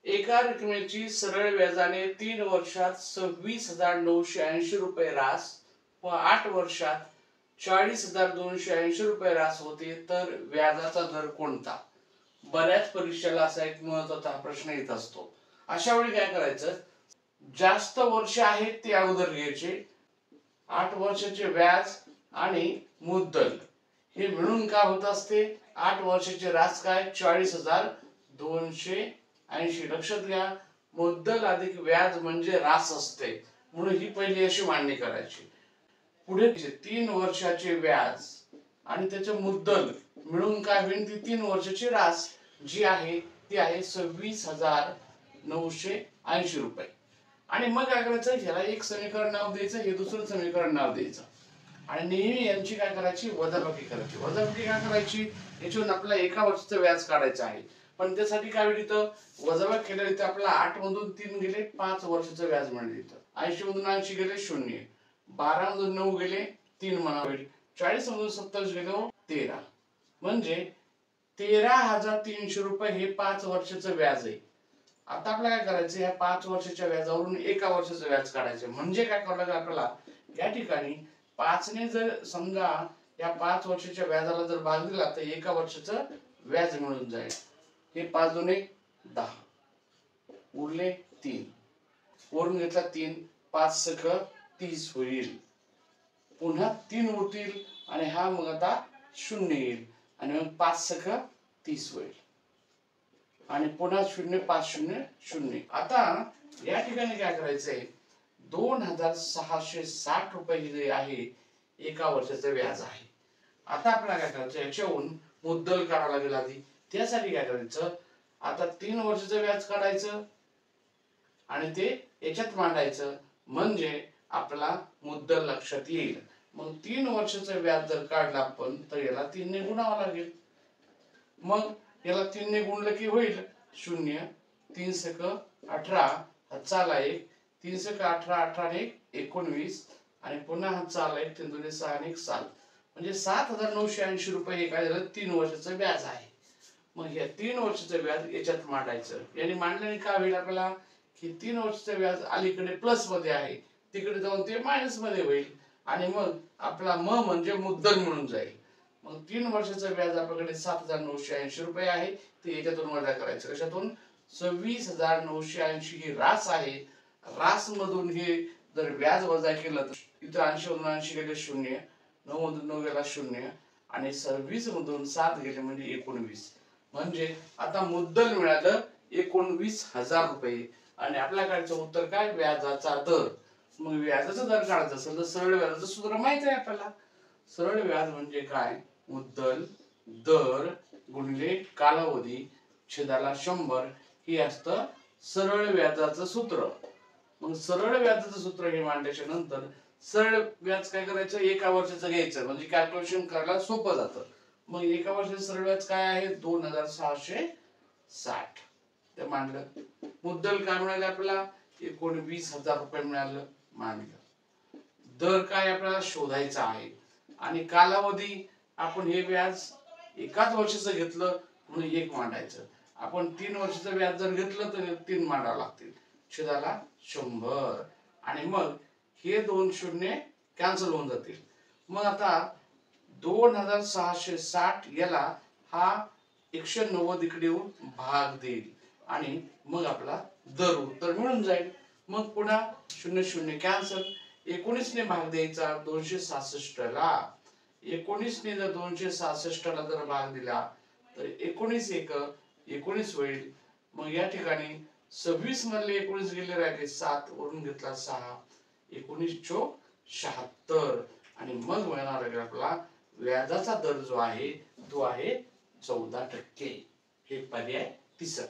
एका रकमेची सरळ व्याजाने 3 वर्षात 26,980 रुपये रास व 8 वर्षात 40,280 रुपये रास होते, तर व्याजाचा दर कोणता? बऱ्याच परीक्षेला असा एक महत्त्वाचा प्रश्न येत असतो. अशा वेळी काय करायचं, जास्त वर्ष आहेत ते अगोदर घ्यायचे. 8 वर्षाचे व्याज आणि मुद्दल हे मिळून काय होत असते, 8 वर्षाचे रास काय 40,280. लक्षात घ्या, मुद्दल अधिक व्याज म्हणजे रास असते, म्हणून ही पहिली अशी मांडणी करायची. पुढे 3 वर्षाचे व्याज आणि त्याचे मुद्दल मिळून काय होईल, ती 3 वर्षाची रास जी आहे ती आहे 26,980 रुपये. आणि मग काय करायचं, ह्याला एक समीकरण नाव द्यायचं, हे दुसरं समीकरण नाव द्यायचं आणि नेहमी यांची काय करायची, वजाबाकी करायची. वजाबाकी काय करायची, याच्यावरून आपल्याला एका वर्षाचं व्याज काढायचं आहे. पण त्यासाठी काय होईल, इथं वजाबाकी केल्या इथं आपल्याला 8 मधून 3 गेले 5 वर्षाचं व्याज मिळेल. इथं 80 मधून 80 गेले 0, 12 मधून 9 गेले 3 म्हणा होईल, 40 मधून 27 गेले 13, म्हणजे 13,300 रुपये हे 5 वर्षाचं व्याज आहे. आता आपल्याला काय करायचं, या 5 वर्षाच्या व्याजावरून एका वर्षाचं व्याज काढायचं. म्हणजे काय करावं लागेल आपल्याला, या ठिकाणी 5 ने जर समजा या 5 वर्षाच्या व्याजाला जर भाग दिला तर एका वर्षाचं व्याज मिळून जाईल. हे 5 दुने 10 उरले 3, वरून घेतला 3, 5 सख 30 होईल. पुन्हा 3 उरतील आणि हा मग आता 0 येईल आणि मग 5 सख 30 होईल आणि पुन्हा 0, 5 0 0. आता या ठिकाणी काय करायचंय, 2,660 रुपये जे आहे एका वर्षाचं व्याज आहे. आता आपल्याला काय करायचं, याच्याहून मुद्दल काढावं लागेल आधी. त्यासाठी काय करायचं, आता 3 वर्षाचं व्याज काढायचं आणि ते याच्यात मांडायचं, म्हणजे आपला मुद्दल लक्षात येईल. मग 3 वर्षाचं व्याज जर काढलं आपण तर याला 3 ने गुणावं लागेल. मग याला 3 ने गुणलं की होईल 0, 3 सख 18, हा चाला 1, 3 सख 18, 18 ने 19 आणि पुन्हा हा चाला 1, 3 दुने 6 आणि 1 7, म्हणजे 7,980 रुपये हे काय झालं, 3 वर्षाचं व्याज आहे. मग या 3 वर्षाचं व्याज याच्यात मांडायचं. याने मांडल्याने काय होईल आपल्याला, की 3 वर्षाचं व्याज अलीकडे प्लस मध्ये आहे, तिकडे जाऊन ते मायनस मध्ये होईल आणि मग आपला म्हणजे मुद्दल मिळून जाईल. मग 3 वर्षाचं व्याज आपल्याकडे 7,980 रुपये आहे, ते याच्यातून वजा करायचं. कशातून, 26,980 ही रास आहे. रास मधून हे जर व्याज वजा केलं तर इथं 80 मधून 80 गेले 0, 9 मधून 9 गेला 0 आणि 26 मधून 7 गेले म्हणजे 19. म्हणजे आता मुद्दल मिळालं 19,000 रुपये आणि आपल्याकडचं उत्तर काय, व्याजाचा दर. मग व्याजाचा दर काढायचा असेल तर सरळ व्याजाचं सूत्र माहित आहे आपल्याला. सरळ व्याज म्हणजे काय, मुद्दल दर गुणिले कालावधी छेदाला 100 हे असतं सरळ व्याजाचं सूत्र. मग सरळ व्याजाचं सूत्र हे मांडल्याच्या नंतर सरळ व्याज काय करायचं, एका वर्षाचं घ्यायचं, म्हणजे कॅल्क्युलेशन करायला सोपं जातं. मग एका वर्षाचं सरळ व्याज काय आहे, 2,660 ते मांडलं. मुद्दल काय मिळालं आपल्याला, 19,000 रुपये मिळालं, मांडलं. दर काय आपल्याला शोधायचा आहे आणि कालावधी आपण हे व्याज एकाच वर्षाचं घेतलं म्हणून 1 मांडायचं. आपण 3 वर्षाचं व्याज जर घेतलं तर 3 मांडावं लागतील. छेदाला 100 आणि मग हे 2 शून्य कॅन्सल होऊन जातील. मग आता 2,660 याला हा 190 इकडे येऊन भाग देईल आणि मग आपला दर उत्तर मिळून जाईल. मग पुन्हा 0 0 कॅन्सल, 19 ने भाग द्यायचा 266 ला. 19 ने जर 266 ला जर भाग दिला तर 19 एक 19 होईल. मग या ठिकाणी 26 मधले 19 गेले राहिले 7, वरून घेतला 6, 19 चोक 76 आणि मग मिळणार आहे आपला व्याजाचा दर जो आहे तो आहे 14%. हे पर्याय तिसरा.